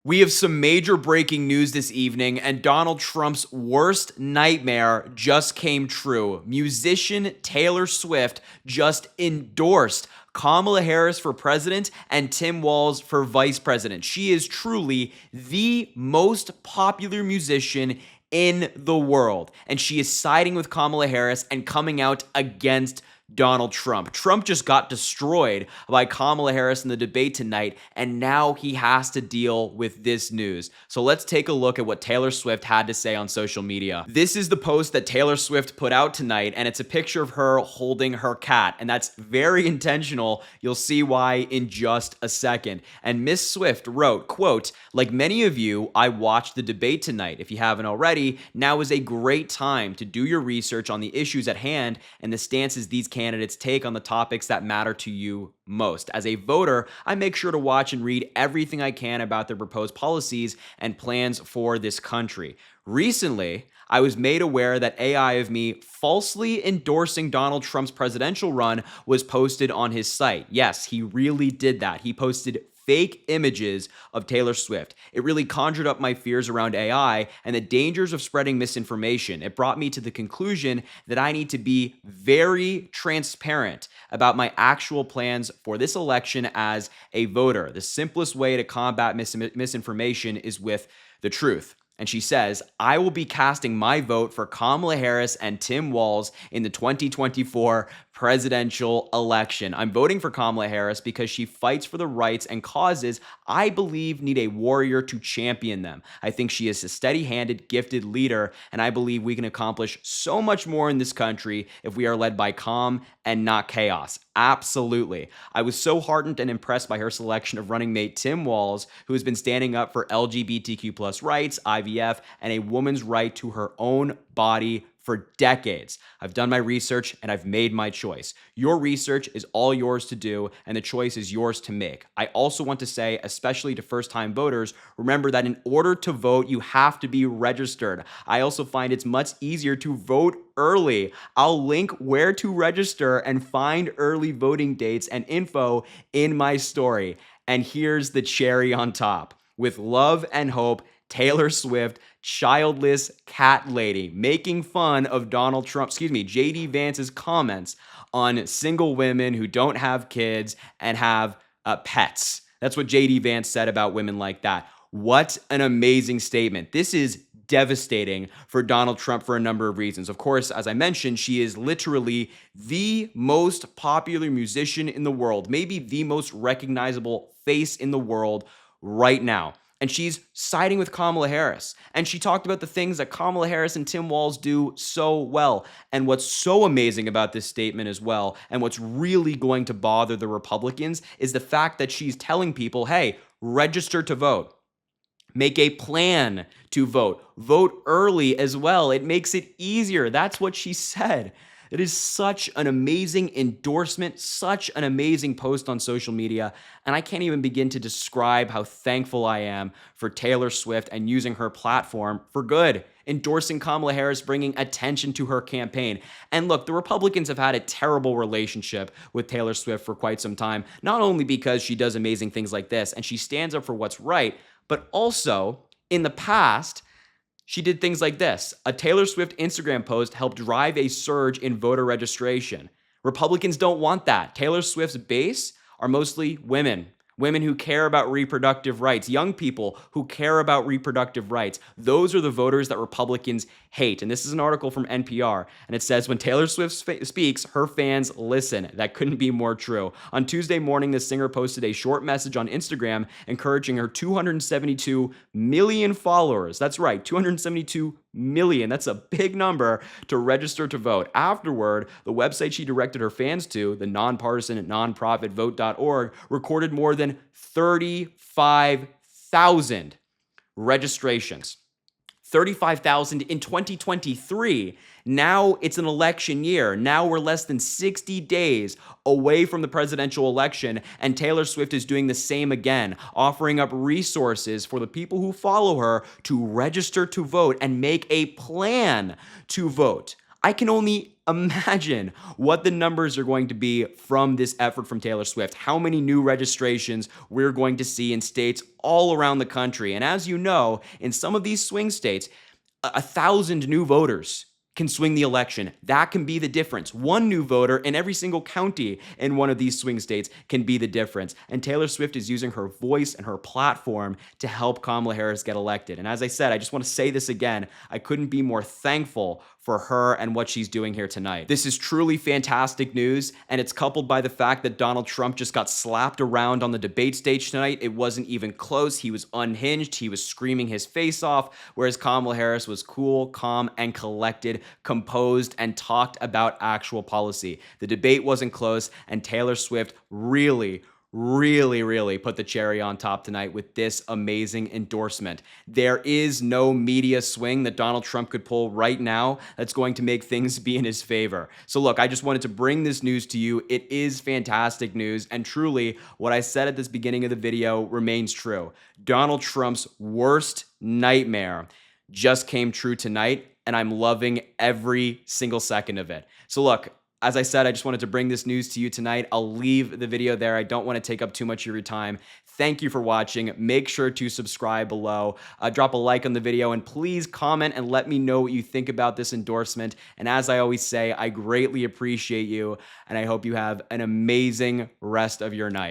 We have some major breaking news this evening, and Donald Trump's worst nightmare just came true. Musician Taylor Swift just endorsed Kamala Harris for president and Tim Walz for vice president. She is truly the most popular musician in the world, and she is siding with Kamala Harris and coming out against Donald Trump. Trump just got destroyed by Kamala Harris in the debate tonight, and now he has to deal with this news. So let's take a look at what Taylor Swift had to say on social media. This is the post that Taylor Swift put out tonight, and it's a picture of her holding her cat, and that's very intentional. You'll see why in just a second. And Miss Swift wrote, quote, "Like many of you, I watched the debate tonight. If you haven't already, now is a great time to do your research on the issues at hand and the stances these candidates take on the topics that matter to you most. As a voter, I make sure to watch and read everything I can about their proposed policies and plans for this country. Recently, I was made aware that AI of me falsely endorsing Donald Trump's presidential run was posted on his site. Yes, he really did that. He posted fake images of Taylor Swift. It really conjured up my fears around AI and the dangers of spreading misinformation. It brought me to the conclusion that I need to be very transparent about my actual plans for this election as a voter. The simplest way to combat misinformation is with the truth." And she says, "I will be casting my vote for Kamala Harris and Tim Walz in the 2024 presidential election. I'm voting for Kamala Harris because she fights for the rights and causes I believe need a warrior to champion them. I think she is a steady-handed, gifted leader, and I believe we can accomplish so much more in this country if we are led by calm and not chaos." Absolutely. I was so heartened and impressed by her selection of running mate Tim Walz, who has been standing up for LGBTQ plus rights, IVF, and a woman's right to her own body for decades. I've done my research and I've made my choice. Your research is all yours to do, and the choice is yours to make. I also want to say, especially to first-time voters, remember that in order to vote, you have to be registered. I also find it's much easier to vote early. I'll link where to register and find early voting dates and info in my story. And here's the cherry on top. With love and hope, Taylor Swift, childless cat lady, making fun of JD Vance's comments on single women who don't have kids and have pets. That's what JD Vance said about women like that. What an amazing statement. This is devastating for Donald Trump for a number of reasons. Of course, as I mentioned, she is literally the most popular musician in the world, maybe the most recognizable face in the world right now. And she's siding with Kamala Harris. And she talked about the things that Kamala Harris and Tim Walz do so well. And what's so amazing about this statement as well, and what's really going to bother the Republicans, is the fact that she's telling people, hey, register to vote. Make a plan to vote. Vote early as well. It makes it easier. That's what she said. It is such an amazing endorsement, such an amazing post on social media, and I can't even begin to describe how thankful I am for Taylor Swift and using her platform for good, endorsing Kamala Harris, bringing attention to her campaign. And look, the Republicans have had a terrible relationship with Taylor Swift for quite some time, not only because she does amazing things like this and she stands up for what's right, but also in the past, she did things like this. A Taylor Swift Instagram post helped drive a surge in voter registration. Republicans don't want that. Taylor Swift's base are mostly women. Women who care about reproductive rights, young people who care about reproductive rights. Those are the voters that Republicans hate. And this is an article from NPR, and it says, when Taylor Swift speaks, her fans listen. That couldn't be more true. On Tuesday morning, the singer posted a short message on Instagram encouraging her 272 million followers. That's right, 272 million. That's a big number to register to vote. Afterward, the website she directed her fans to, the nonpartisan nonprofit vote.org, recorded more than 35,000 registrations. 35,000 in 2023. Now it's an election year. Now we're less than 60 days away from the presidential election, and Taylor Swift is doing the same again, offering up resources for the people who follow her to register to vote and make a plan to vote. I can only Imagine what the numbers are going to be from this effort from Taylor Swift, how many new registrations we're going to see in states all around the country. And as you know, in some of these swing states, 1,000 new voters can swing the election. That can be the difference. One new voter in every single county in one of these swing states can be the difference. And Taylor Swift is using her voice and her platform to help Kamala Harris get elected. And as I said, I just want to say this again, I couldn't be more thankful for her and what she's doing here tonight. This is truly fantastic news, and it's coupled by the fact that Donald Trump just got slapped around on the debate stage tonight. It wasn't even close. He was unhinged. He was screaming his face off, whereas Kamala Harris was cool, calm, and collected, composed, and talked about actual policy. The debate wasn't close, and Taylor Swift really put the cherry on top tonight with this amazing endorsement. There is no media swing that Donald Trump could pull right now that's going to make things be in his favor. So look, I just wanted to bring this news to you. It is fantastic news, and truly, what I said at this beginning of the video remains true. Donald Trump's worst nightmare just came true tonight, and I'm loving every single second of it. So look, as I said, I just wanted to bring this news to you tonight. I'll leave the video there. I don't want to take up too much of your time. Thank you for watching. Make sure to subscribe below. Drop a like on the video, and please comment and let me know what you think about this endorsement. And as I always say, I greatly appreciate you, and I hope you have an amazing rest of your night.